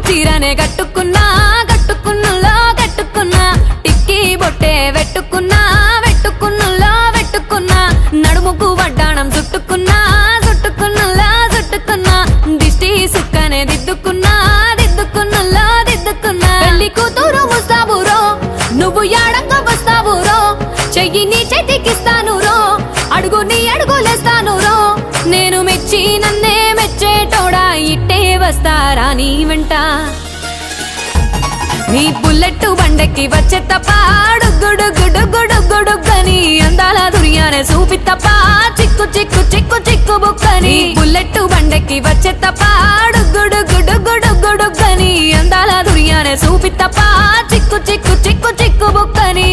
చీరనే కట్టుకున్నా కట్టుకున్నులో కట్టుకున్నా టిక్కీ బొట్టే వెట్టుకున్నా వెట్టుకున్నులో వెట్టుకున్నా నడుముకు వడ్డాణం చుట్టుకున్నా చుట్టుకున్నులో చుట్టుకున్నా దిష్టి సుక్కనే దిద్దుకున్నా దిద్దుకున్నులో దిద్దుకున్నా పెళ్లి కూతురు ముస్తాబురో నువ్వు యాడంగా వస్తావురో చెయ్యి నీ చేతికిస్తాను రో అడుగు నీ అడుగులేస్తాను రో నేను మెచ్చి నన్నే మెచ్చేటోడా ఇట్టే వస్తారా నీ వెంట నీ బుల్లెట్ బండెక్కి వచ్చే తప్ప గుడుగుడుగుడుగుడుగుడుగని అందాల దుర్యానే చూపి తప్ప చిక్కు చిక్కు చిక్కు చిక్కు బుక్కని బుల్లెట్ బండెక్కి వచ్చే తప్ప గుడుగుడుగుడుగుడుగని అందాల దుర్యానే చూపి తప్ప చిక్కు చిక్కు చిక్కు చిక్కు బుక్కని